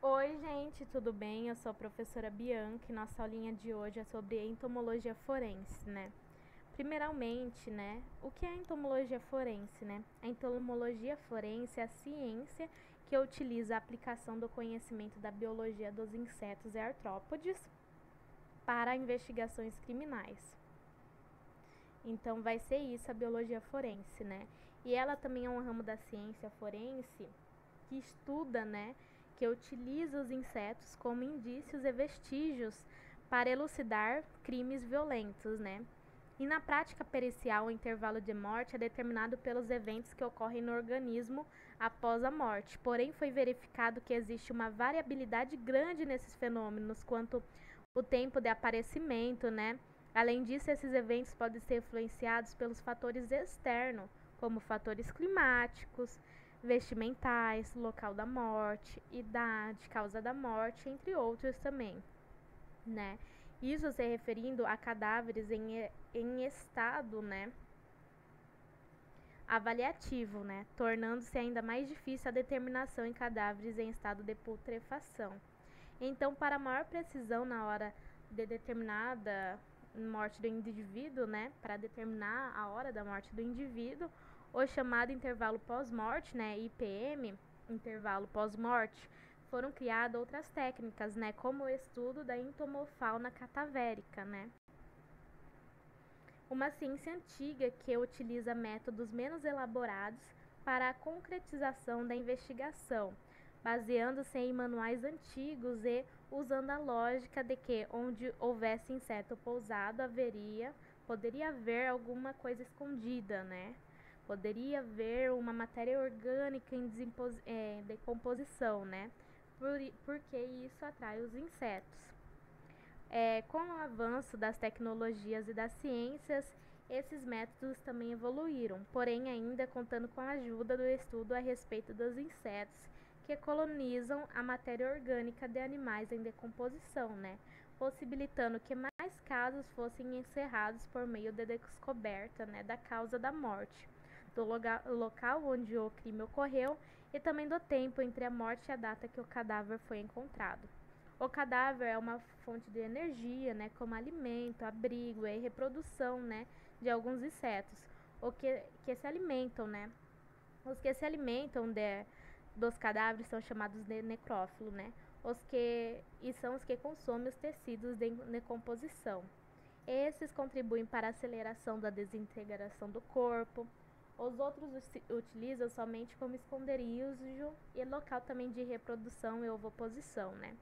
Oi, gente, tudo bem? Eu sou a professora Bianca e nossa aulinha de hoje é sobre entomologia forense, né? Primeiramente, né, o que é a entomologia forense, né? A entomologia forense é a ciência que utiliza a aplicação do conhecimento da biologia dos insetos e artrópodes para investigações criminais. Então, vai ser isso a biologia forense, né? E ela também é um ramo da ciência forense que estuda, né, que utiliza os insetos como indícios e vestígios para elucidar crimes violentos, né? E na prática pericial, o intervalo de morte é determinado pelos eventos que ocorrem no organismo após a morte. Porém, foi verificado que existe uma variabilidade grande nesses fenômenos quanto o tempo de aparecimento, né? Além disso, esses eventos podem ser influenciados pelos fatores externos, como fatores climáticos, vestimentais, local da morte, idade, causa da morte, entre outros também, né? Isso se referindo a cadáveres em estado, né, avaliativo, né, tornando-se ainda mais difícil a determinação em cadáveres em estado de putrefação. Então, para maior precisão na hora de determinada morte do indivíduo, né, para determinar a hora da morte do indivíduo, o chamado intervalo pós-morte, né, IPM, intervalo pós-morte, foram criadas outras técnicas, né, como o estudo da entomofauna catavérica, né. Uma ciência antiga que utiliza métodos menos elaborados para a concretização da investigação, baseando-se em manuais antigos e usando a lógica de que onde houvesse inseto pousado poderia haver alguma coisa escondida, né? Poderia haver uma matéria orgânica em decomposição, né? Porque isso atrai os insetos. Com o avanço das tecnologias e das ciências, esses métodos também evoluíram, porém ainda contando com a ajuda do estudo a respeito dos insetos que colonizam a matéria orgânica de animais em decomposição, né? Possibilitando que mais casos fossem encerrados por meio da descoberta, né, da causa da morte, do local onde o crime ocorreu e também do tempo entre a morte e a data que o cadáver foi encontrado. O cadáver é uma fonte de energia, né, como alimento, abrigo e reprodução, né, de alguns insetos, que se alimentam, né. Os que se alimentam dos cadáveres são chamados de necrófilo, né. São os que consomem os tecidos de decomposição. Esses contribuem para a aceleração da desintegração do corpo. Os outros utilizam somente como esconderijo e local também de reprodução e ovoposição, né.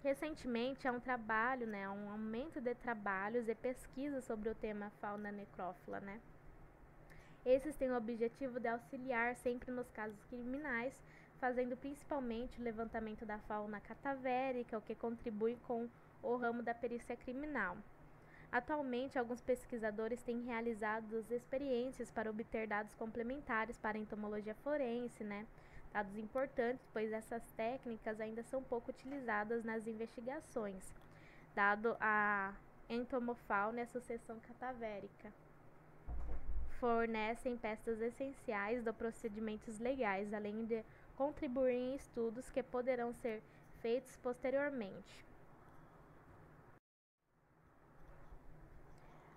Recentemente há um trabalho, né, um aumento de trabalhos e pesquisas sobre o tema fauna necrófila, né. Esses têm o objetivo de auxiliar sempre nos casos criminais, fazendo principalmente o levantamento da fauna catavérica, o que contribui com o ramo da perícia criminal. Atualmente, alguns pesquisadores têm realizado experiências para obter dados complementares para a entomologia forense, né? Dados importantes, pois essas técnicas ainda são pouco utilizadas nas investigações, dado a entomofauna e a sucessão catavérica. Fornecem peças essenciais dos procedimentos legais, além de contribuir em estudos que poderão ser feitos posteriormente.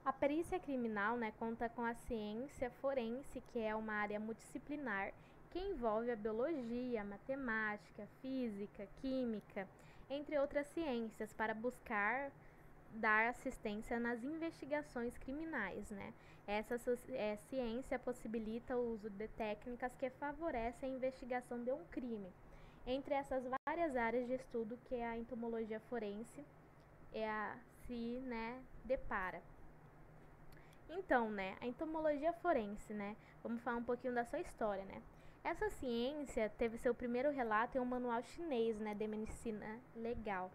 A perícia criminal, né, conta com a ciência forense, que é uma área multidisciplinar que envolve a biologia, a matemática, física, química, entre outras ciências, para buscar dar assistência nas investigações criminais, né? Essa ciência possibilita o uso de técnicas que favorecem a investigação de um crime. Entre essas várias áreas de estudo que a entomologia forense se depara. Então, né, a entomologia forense, né, vamos falar um pouquinho da sua história, né. Essa ciência teve seu primeiro relato em um manual chinês, né, de medicina legal,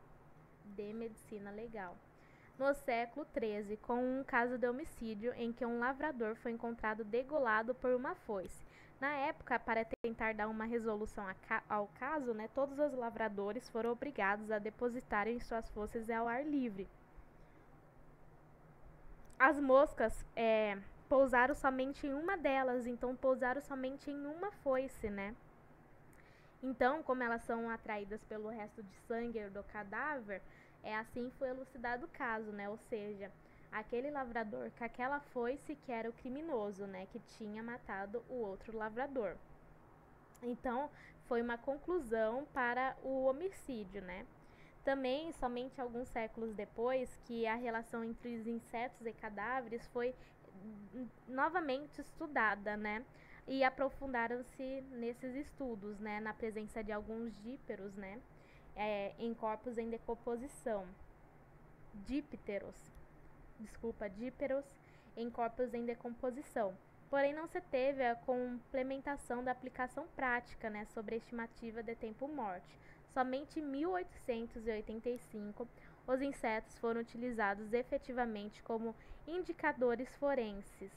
no século XIII, com um caso de homicídio em que um lavrador foi encontrado degolado por uma foice. Na época, para tentar dar uma resolução ao caso, né, todos os lavradores foram obrigados a depositarem suas foices ao ar livre. As moscas pousaram somente em uma delas, então pousaram somente em uma foice, né? Então, como elas são atraídas pelo resto de sangue do cadáver, assim foi elucidado o caso, né? Ou seja, aquele lavrador com aquela foice que era o criminoso, né? Que tinha matado o outro lavrador. Então, foi uma conclusão para o homicídio, né? Também, somente alguns séculos depois, que a relação entre os insetos e cadáveres foi novamente estudada, né? E aprofundaram-se nesses estudos, né? Na presença de alguns dípteros, né? Em corpos em decomposição. Dípteros em corpos em decomposição. Porém, não se teve a complementação da aplicação prática, né, sobre a estimativa de tempo-morte. Somente em 1885, os insetos foram utilizados efetivamente como indicadores forenses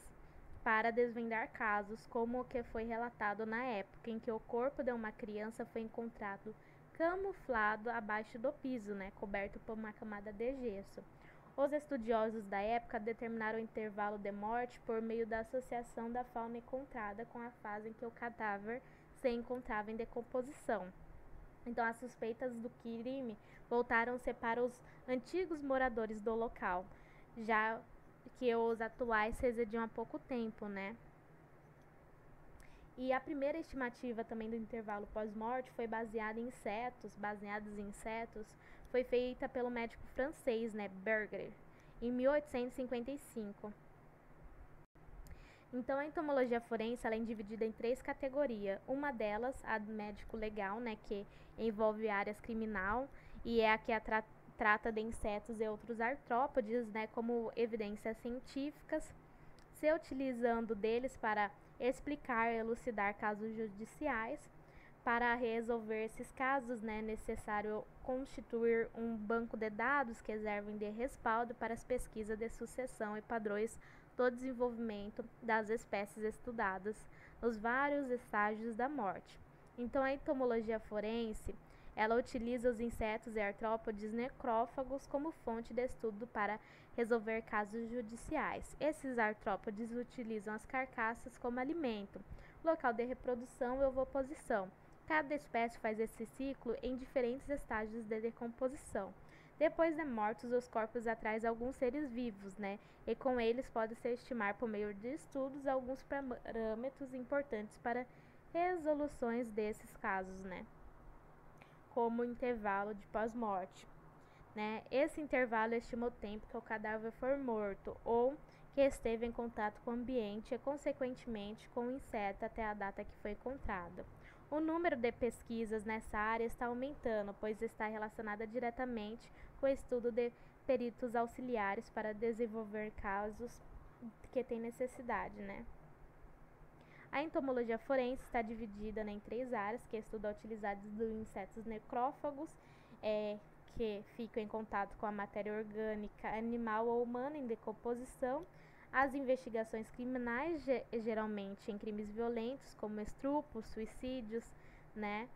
para desvendar casos como o que foi relatado na época em que o corpo de uma criança foi encontrado camuflado abaixo do piso, né, coberto por uma camada de gesso. Os estudiosos da época determinaram o intervalo de morte por meio da associação da fauna encontrada com a fase em que o cadáver se encontrava em decomposição. Então, as suspeitas do crime voltaram-se para os antigos moradores do local, já que os atuais residiam há pouco tempo, né? E a primeira estimativa também do intervalo pós-morte foi baseados em insetos, foi feita pelo médico francês, né, Berger, em 1855. Então, a entomologia forense ela é dividida em 3 categorias. Uma delas, a do médico legal, né, que envolve áreas criminal e é a que trata de insetos e outros artrópodes, né, como evidências científicas, se utilizando deles para explicar e elucidar casos judiciais. Para resolver esses casos, né, é necessário constituir um banco de dados que servem de respaldo para as pesquisas de sucessão e padrões do desenvolvimento das espécies estudadas nos vários estágios da morte. Então, a entomologia forense, ela utiliza os insetos e artrópodes necrófagos como fonte de estudo para resolver casos judiciais. Esses artrópodes utilizam as carcaças como alimento, local de reprodução e ovoposição. Cada espécie faz esse ciclo em diferentes estágios de decomposição. Depois de mortos, os corpos atraem alguns seres vivos, né? E com eles pode-se estimar, por meio de estudos, alguns parâmetros importantes para resoluções desses casos, né? Como o intervalo de pós-morte, né? Esse intervalo estima o tempo que o cadáver foi morto ou que esteve em contato com o ambiente e, consequentemente, com o inseto até a data que foi encontrado. O número de pesquisas nessa área está aumentando, pois está relacionada diretamente com o estudo de peritos auxiliares para desenvolver casos que têm necessidade, né? A entomologia forense está dividida, né, em 3 áreas, que estuda a utilização dos insetos necrófagos, que ficam em contato com a matéria orgânica animal ou humana em decomposição, as investigações criminais, geralmente em crimes violentos, como estupros, suicídios, né?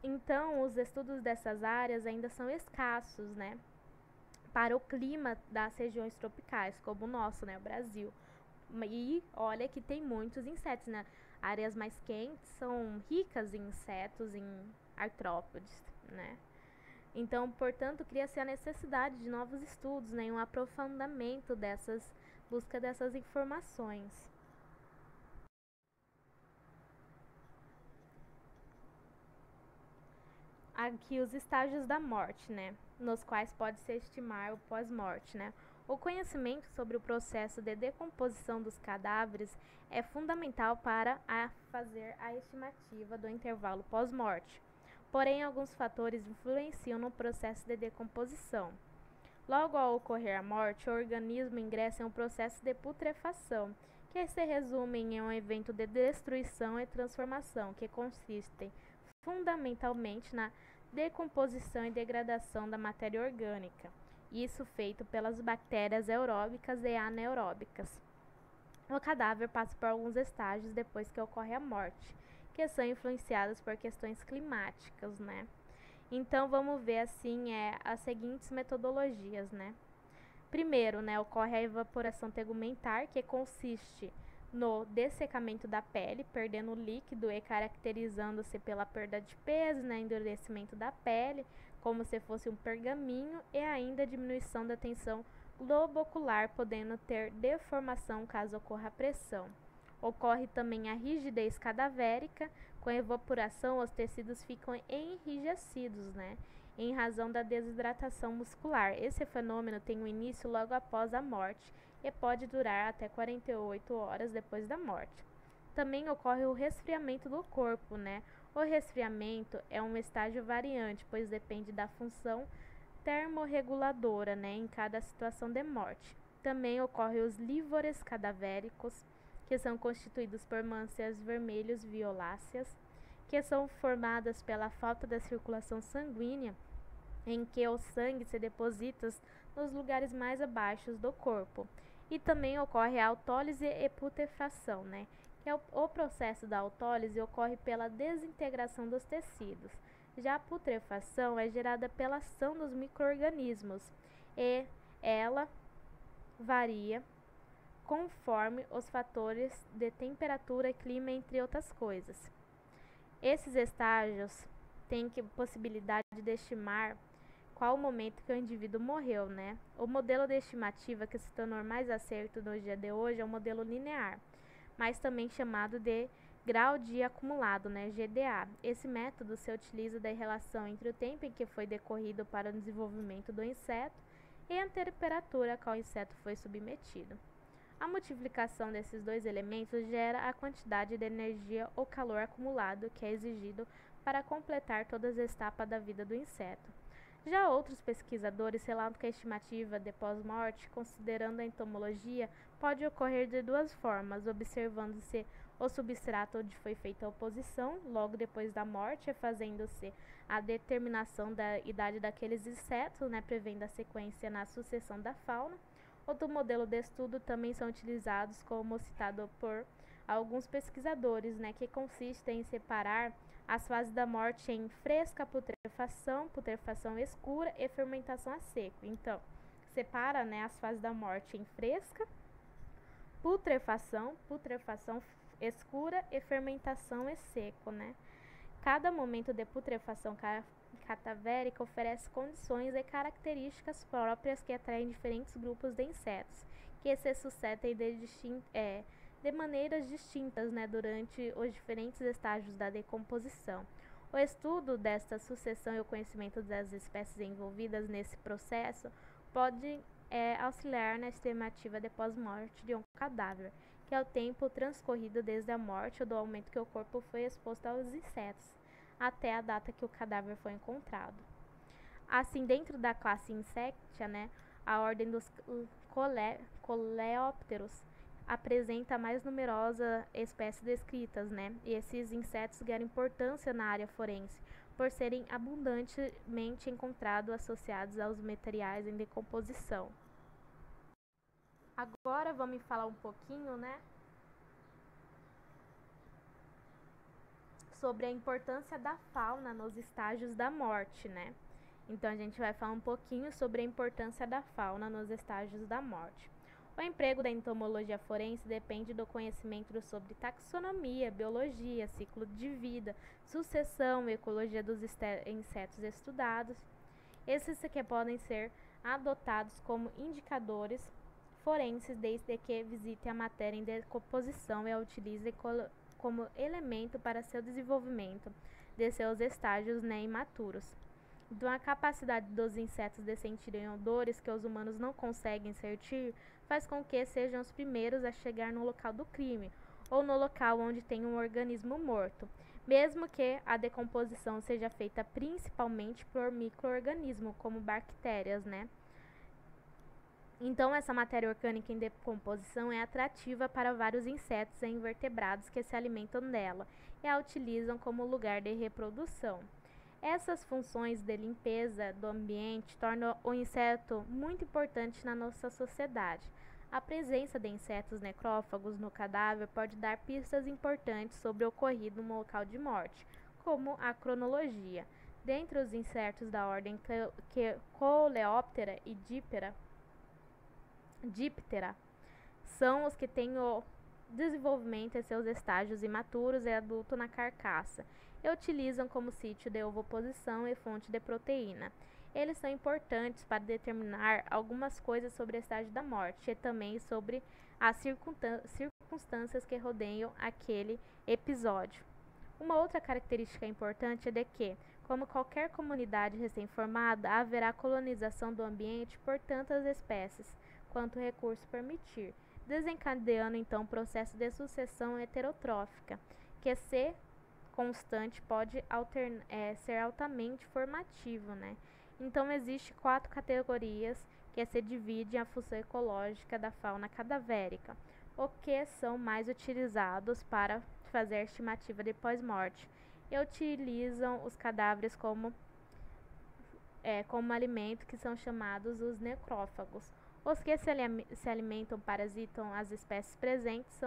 Então, os estudos dessas áreas ainda são escassos, né? Para o clima das regiões tropicais, como o nosso, né, o Brasil. E olha que tem muitos insetos, né? Áreas mais quentes são ricas em insetos, em artrópodes, né? Então, portanto, cria-se a necessidade de novos estudos, né, um aprofundamento busca dessas informações. Aqui os estágios da morte, né, nos quais pode-se estimar o pós-morte, né. O conhecimento sobre o processo de decomposição dos cadáveres é fundamental para fazer a estimativa do intervalo pós-morte. Porém, alguns fatores influenciam no processo de decomposição. Logo ao ocorrer a morte, o organismo ingressa em um processo de putrefação, que se resume em um evento de destruição e transformação, que consiste fundamentalmente na decomposição e degradação da matéria orgânica, isso feito pelas bactérias aeróbicas e anaeróbicas. O cadáver passa por alguns estágios depois que ocorre a morte, que são influenciadas por questões climáticas, né? Então, vamos ver, assim, as seguintes metodologias, né? Primeiro, né, ocorre a evaporação tegumentar, que consiste no dessecamento da pele, perdendo o líquido e caracterizando-se pela perda de peso, né, endurecimento da pele, como se fosse um pergaminho, e ainda diminuição da tensão globo-ocular, podendo ter deformação caso ocorra pressão. Ocorre também a rigidez cadavérica. Com a evaporação, os tecidos ficam enrijecidos, né, em razão da desidratação muscular. Esse fenômeno tem um início logo após a morte e pode durar até 48 horas depois da morte. Também ocorre o resfriamento do corpo, né? O resfriamento é um estágio variante, pois depende da função termorreguladora, né, em cada situação de morte. Também ocorre os livores cadavéricos, que são constituídos por manchas vermelhos violáceas, que são formadas pela falta da circulação sanguínea, em que o sangue se deposita nos lugares mais abaixo do corpo. E também ocorre a autólise e putrefação, né? Que é o processo da autólise ocorre pela desintegração dos tecidos. Já a putrefação é gerada pela ação dos micro-organismos e ela varia conforme os fatores de temperatura e clima, entre outras coisas. Esses estágios têm possibilidade de estimar qual o momento que o indivíduo morreu, né? O modelo de estimativa que se tornou mais acerto no dia de hoje é o modelo linear, mas também chamado de grau de acumulado, né, GDA. Esse método se utiliza da relação entre o tempo em que foi decorrido para o desenvolvimento do inseto e a temperatura a qual o inseto foi submetido. A multiplicação desses dois elementos gera a quantidade de energia ou calor acumulado que é exigido para completar todas as etapas da vida do inseto. Já outros pesquisadores relatam que a estimativa de pós-morte, considerando a entomologia, pode ocorrer de duas formas, observando-se o substrato onde foi feita a oposição, logo depois da morte, fazendo-se a determinação da idade daqueles insetos, né, prevendo a sequência na sucessão da fauna. Outro modelo de estudo também são utilizados, como citado por alguns pesquisadores, né, que consiste em separar as fases da morte em fresca putrefação, putrefação escura e fermentação a seco. Então, separa, né, as fases da morte em fresca, putrefação, putrefação escura e fermentação e seco, né? Cada momento de putrefação cadavérica oferece condições e características próprias que atraem diferentes grupos de insetos, que se sucedem de maneiras distintas, né, durante os diferentes estágios da decomposição. O estudo desta sucessão e o conhecimento das espécies envolvidas nesse processo pode auxiliar na estimativa de pós-morte de um cadáver, que é o tempo transcorrido desde a morte ou do momento que o corpo foi exposto aos insetos, até a data que o cadáver foi encontrado. Assim, dentro da classe Insectia, né, a ordem dos coleópteros apresenta a mais numerosa espécie descritas, né, e esses insetos ganham importância na área forense, por serem abundantemente encontrados associados aos materiais em decomposição. Agora vamos falar um pouquinho, né, sobre a importância da fauna nos estágios da morte, né? Então a gente vai falar um pouquinho sobre a importância da fauna nos estágios da morte. O emprego da entomologia forense depende do conhecimento sobre taxonomia, biologia, ciclo de vida, sucessão e ecologia dos insetos estudados. Esses que podem ser adotados como indicadores forenses desde que visite a matéria em decomposição e a utilize como elemento para seu desenvolvimento de seus estágios, né, imaturos. Então, a capacidade dos insetos de sentirem odores que os humanos não conseguem sentir faz com que sejam os primeiros a chegar no local do crime ou no local onde tem um organismo morto, mesmo que a decomposição seja feita principalmente por micro-organismos, como bactérias, né? Então, essa matéria orgânica em decomposição é atrativa para vários insetos e invertebrados que se alimentam dela e a utilizam como lugar de reprodução. Essas funções de limpeza do ambiente tornam o inseto muito importante na nossa sociedade. A presença de insetos necrófagos no cadáver pode dar pistas importantes sobre o ocorrido no local de morte, como a cronologia. Dentre os insetos da ordem Coleóptera e Diptera, são os que têm o desenvolvimento em seus estágios imaturos e adulto na carcaça, e utilizam como sítio de ovoposição e fonte de proteína. Eles são importantes para determinar algumas coisas sobre o estágio da morte e também sobre as circunstâncias que rodeiam aquele episódio. Uma outra característica importante é de que, como qualquer comunidade recém-formada, haverá colonização do ambiente por tantas espécies quanto o recurso permitir, desencadeando então um processo de sucessão heterotrófica, que, se constante, pode ser altamente formativo, né? Então, existe 4 categorias que se dividem a função ecológica da fauna cadavérica, o que são mais utilizados para fazer a estimativa de pós-morte e utilizam os cadáveres como alimento, que são chamados os necrófagos. Os que se alimentam, parasitam as espécies presentes,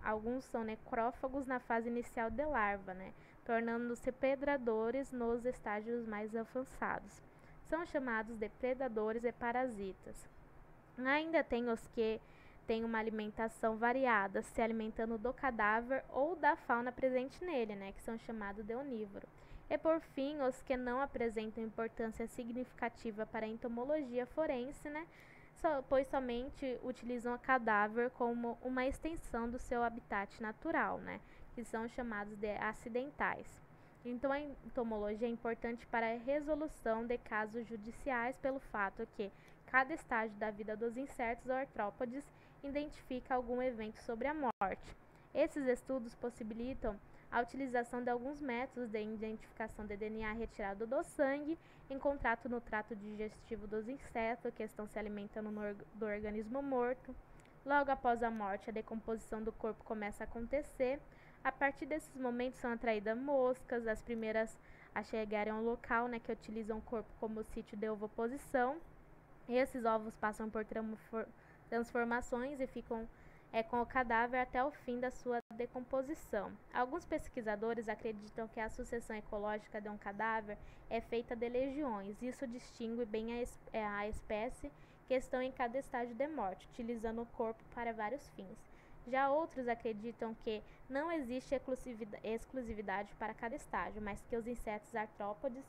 alguns são necrófagos na fase inicial de larva, né, tornando-se predadores nos estágios mais avançados. São chamados de predadores e parasitas. Ainda tem os que têm uma alimentação variada, se alimentando do cadáver ou da fauna presente nele, né, que são chamados de onívoro. E por fim, os que não apresentam importância significativa para a entomologia forense, né, pois somente utilizam o cadáver como uma extensão do seu habitat natural, né, que são chamados de acidentais. Então, a entomologia é importante para a resolução de casos judiciais pelo fato que cada estágio da vida dos insetos ou artrópodes identifica algum evento sobre a morte. Esses estudos possibilitam a utilização de alguns métodos de identificação de DNA retirado do sangue, encontrado no trato digestivo dos insetos que estão se alimentando do organismo morto. Logo após a morte, a decomposição do corpo começa a acontecer. A partir desses momentos são atraídas moscas, as primeiras a chegarem ao local, né, que utilizam o corpo como sítio de ovoposição. Esses ovos passam por transformações e ficam com o cadáver até o fim da sua decomposição. Alguns pesquisadores acreditam que a sucessão ecológica de um cadáver é feita de legiões. Isso distingue bem a espécie que estão em cada estágio de morte, utilizando o corpo para vários fins. Já outros acreditam que não existe exclusividade para cada estágio, mas que os insetos artrópodes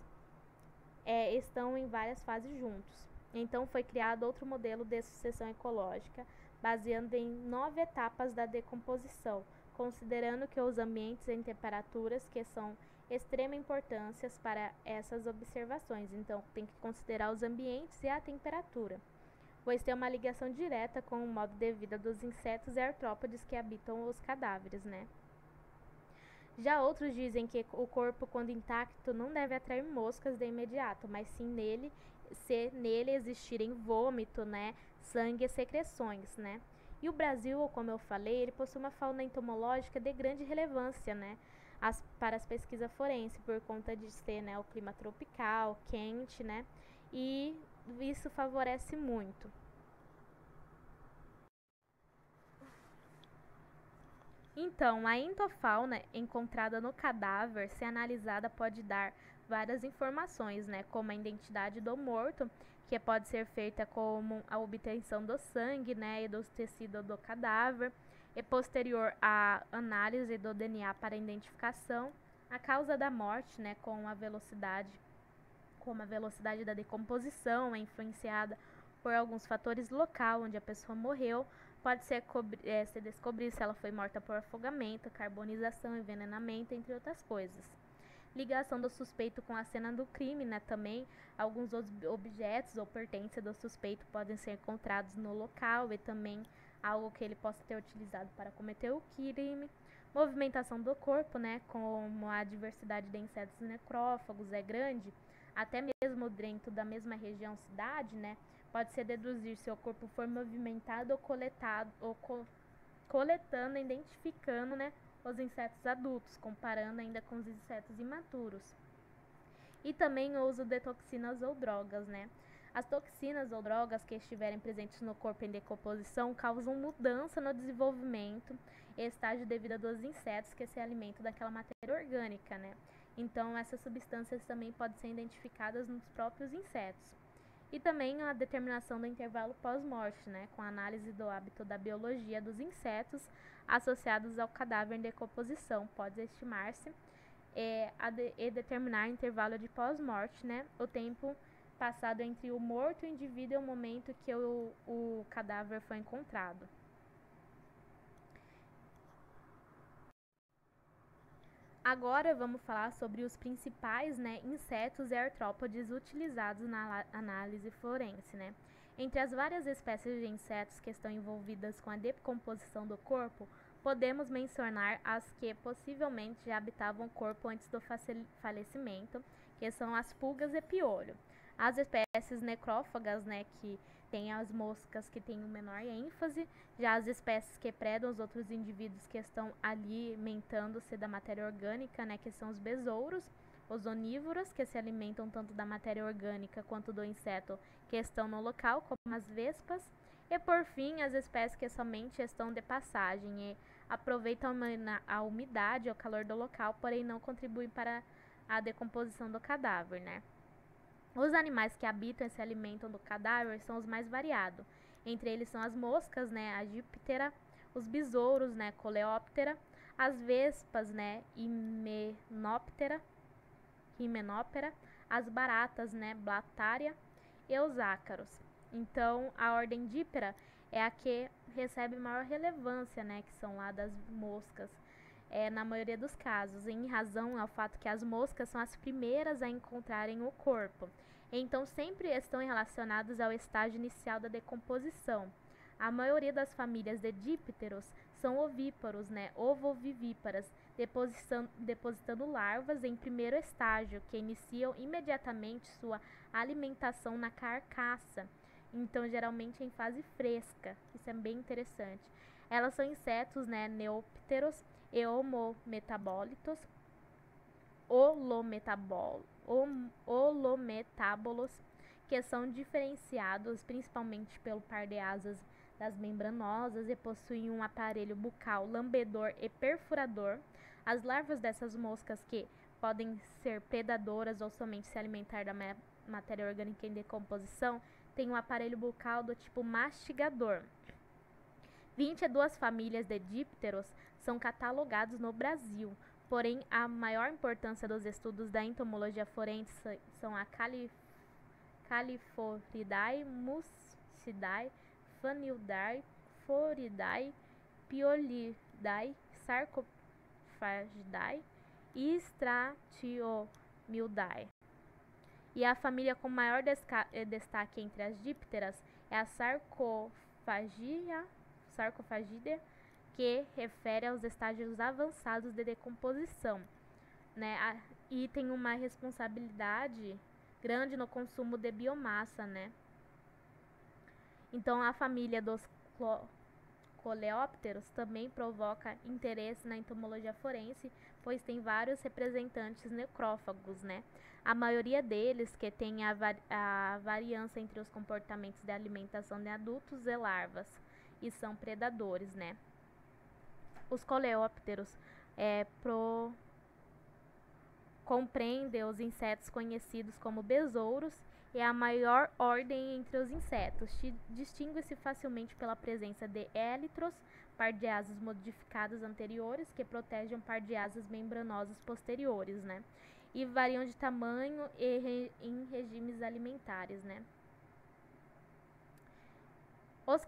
estão em várias fases juntos. Então foi criado outro modelo de sucessão ecológica, baseando em 9 etapas da decomposição, considerando que os ambientes em temperaturas que são extrema importância para essas observações. Então tem que considerar os ambientes e a temperatura, pois tem uma ligação direta com o modo de vida dos insetos e artrópodes que habitam os cadáveres, né? Já outros dizem que o corpo, quando intacto, não deve atrair moscas de imediato, mas sim se nele existirem vômito, né, sangue e secreções, né? E o Brasil, como eu falei, ele possui uma fauna entomológica de grande relevância, né, para as pesquisas forenses, por conta de ser, né, o clima tropical, quente, né, e isso favorece muito. Então, a entofauna encontrada no cadáver, se analisada, pode dar várias informações, né, como a identidade do morto, que pode ser feita como a obtenção do sangue, né, e dos tecidos do cadáver, e posterior à análise do DNA para identificação, a causa da morte, né, como a velocidade da decomposição é influenciada por alguns fatores local onde a pessoa morreu. Pode se descobrir se ela foi morta por afogamento, carbonização, envenenamento, entre outras coisas. Ligação do suspeito com a cena do crime, né? Também alguns objetos ou pertences do suspeito podem ser encontrados no local e também algo que ele possa ter utilizado para cometer o crime. Movimentação do corpo, né? Como a diversidade de insetos necrófagos é grande, até mesmo dentro da mesma região cidade, né? Pode-se deduzir se o corpo for movimentado ou coletando, identificando, né, os insetos adultos, comparando ainda com os insetos imaturos. E também o uso de toxinas ou drogas, né? As toxinas ou drogas que estiverem presentes no corpo em decomposição causam mudança no desenvolvimento e estágio de vida dos insetos que se alimentam daquela matéria orgânica, né? Então, essas substâncias também podem ser identificadas nos próprios insetos. e também a determinação do intervalo pós-morte, né, com a análise do hábito da biologia dos insetos associados ao cadáver em decomposição. Pode estimar-se e determinar intervalo de pós-morte, né, o tempo passado entre o morto e o indivíduo e o momento que o cadáver foi encontrado. Agora vamos falar sobre os principais, né, insetos e artrópodes utilizados na análise forense, né? Entre as várias espécies de insetos que estão envolvidas com a decomposição do corpo, podemos mencionar as que possivelmente já habitavam o corpo antes do falecimento, que são as pulgas e piolho. As espécies necrófagas, né, que tem as moscas que têm o menor ênfase, já as espécies que predam os outros indivíduos que estão alimentando-se da matéria orgânica, né, que são os besouros, os onívoros, que se alimentam tanto da matéria orgânica quanto do inseto que estão no local, como as vespas, e por fim as espécies que somente estão de passagem e aproveitam a umidade ou calor do local, porém não contribuem para a decomposição do cadáver, né? Os animais que habitam e se alimentam do cadáver são os mais variados. Entre eles são as moscas, né, a díptera, os besouros, né, coleóptera, as vespas, né, himenóptera, as baratas, né, blatária e os ácaros. Então, a ordem díptera é a que recebe maior relevância, né, que são lá das moscas. Na maioria dos casos, em razão ao fato que as moscas são as primeiras a encontrarem o corpo. Então, sempre estão relacionados ao estágio inicial da decomposição. A maioria das famílias de dípteros são ovíparos, né, ovovivíparas, depositando larvas em primeiro estágio, que iniciam imediatamente sua alimentação na carcaça. Então, geralmente em fase fresca. Isso é bem interessante. Elas são insetos, né, neópteros e holometabólitos, holometábolos, que são diferenciados principalmente pelo par de asas das membranosas e possuem um aparelho bucal lambedor e perfurador. As larvas dessas moscas, que podem ser predadoras ou somente se alimentar da matéria orgânica em decomposição, têm um aparelho bucal do tipo mastigador. 22 famílias de dípteros são catalogados no Brasil, porém a maior importância dos estudos da entomologia forense são a Califoridae, Muscidae, Fanilidae, Floridae, Piolidae, Sarcofagidae e Stratiomyidae. E a família com maior destaque entre as dípteras é a Sarcofagidae, que refere aos estágios avançados de decomposição, né? E tem uma responsabilidade grande no consumo de biomassa, né? Então, a família dos coleópteros também provoca interesse na entomologia forense, pois tem vários representantes necrófagos, né? A maioria deles que tem a variância entre os comportamentos de alimentação de adultos e larvas, e são predadores, né? Os coleópteros compreendem os insetos conhecidos como besouros e a maior ordem entre os insetos. Distingue-se facilmente pela presença de élitros, par de asas modificadas anteriores, que protegem o par de asas membranosas posteriores, né? E variam de tamanho e em regimes alimentares, né? Os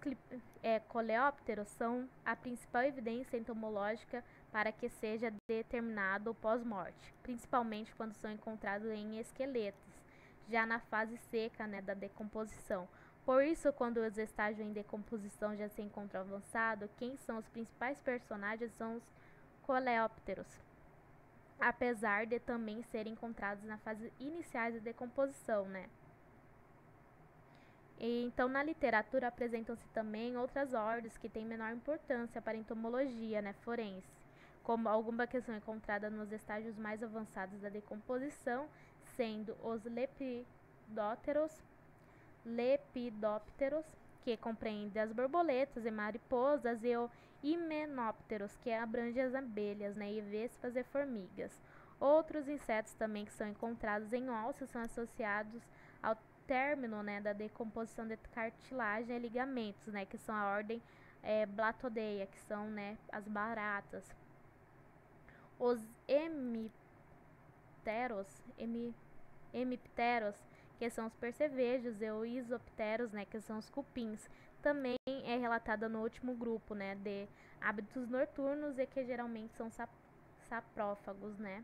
coleópteros são a principal evidência entomológica para que seja determinado o pós-morte, principalmente quando são encontrados em esqueletos, já na fase seca, né, da decomposição. Por isso, quando os estágios em decomposição já se encontram avançados, quem são os principais personagens são os coleópteros, apesar de também serem encontrados na fase iniciais da decomposição, né? Então, na literatura apresentam-se também outras ordens que têm menor importância para a entomologia, né, forense, como alguma que são encontradas nos estágios mais avançados da decomposição, sendo os lepidópteros, que compreendem as borboletas e mariposas, e o himenópteros, que abrange as abelhas, né, e vespas e formigas. Outros insetos também que são encontrados em ossos são associados ao término, né, da decomposição de cartilagem e ligamentos, né, que são a ordem Blatodeia, que são, né, as baratas. Os hemipteros, que são os percevejos, e os isopteros, né, que são os cupins, também é relatada no último grupo, né, de hábitos noturnos e que geralmente são saprófagos, né.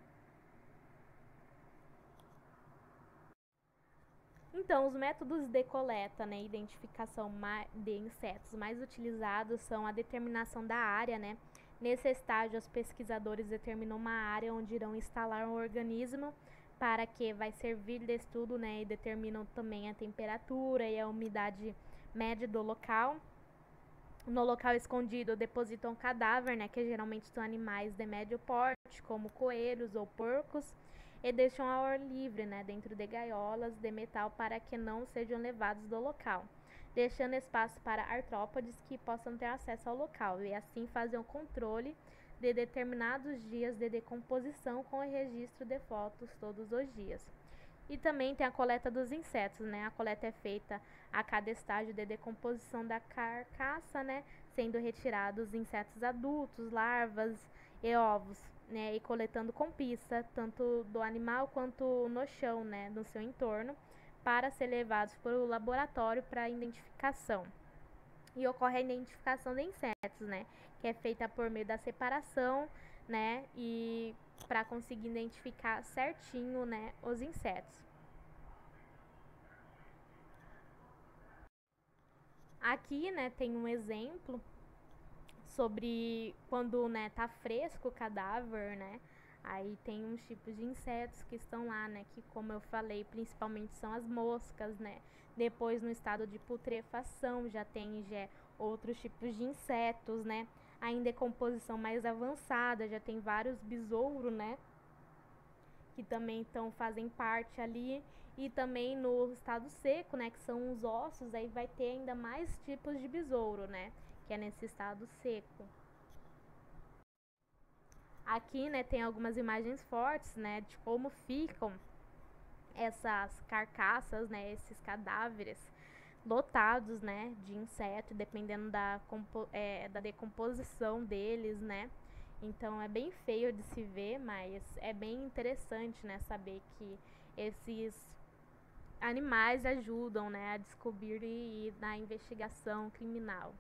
Então, os métodos de coleta, né, e identificação de insetos mais utilizados são a determinação da área, né. Nesse estágio, os pesquisadores determinam uma área onde irão instalar um organismo para que vai servir de estudo, né, e determinam também a temperatura e a umidade média do local. No local escondido, depositam um cadáver, né, que geralmente são animais de médio porte, como coelhos ou porcos, e deixam ao ar livre, né, dentro de gaiolas de metal para que não sejam levados do local, deixando espaço para artrópodes que possam ter acesso ao local e assim fazem o controle de determinados dias de decomposição com o registro de fotos todos os dias. E também tem a coleta dos insetos, né? A coleta é feita a cada estágio de decomposição da carcaça, né? Sendo retirados insetos adultos, larvas e ovos, né? E coletando com pista, tanto do animal quanto no chão, né? No seu entorno, para ser levados para o laboratório para identificação. E ocorre a identificação de insetos, né? Que é feita por meio da separação, né? E para conseguir identificar certinho, né, os insetos. Aqui, né, tem um exemplo sobre quando, né, tá fresco o cadáver, né? Aí tem uns tipos de insetos que estão lá, né, que como eu falei, principalmente são as moscas, né? Depois no estado de putrefação já tem outros tipos de insetos, né? Aí em decomposição mais avançada já tem vários besouros, né? Que também fazem parte ali. E também no estado seco, né, que são os ossos, aí vai ter ainda mais tipos de besouro, né, que é nesse estado seco. Aqui, né, tem algumas imagens fortes, né, de como ficam essas carcaças, né, esses cadáveres lotados, né, de inseto, dependendo da decomposição deles, né. Então é bem feio de se ver, mas é bem interessante, né, saber que esses animais ajudam, né, a descobrir e na investigação criminal.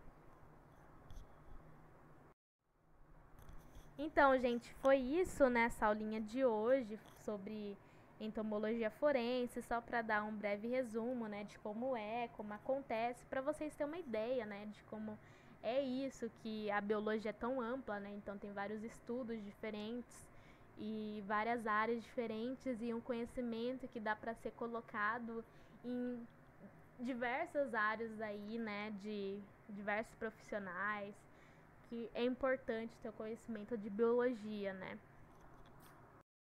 Então, gente, foi isso nessa aulinha de hoje sobre entomologia forense, só para dar um breve resumo, né, de como acontece, para vocês terem uma ideia, né, de como é isso, que a biologia é tão ampla, né, então tem vários estudos diferentes e várias áreas diferentes e um conhecimento que dá para ser colocado em diversas áreas aí, né, de diversos profissionais, que é importante ter o conhecimento de biologia, né.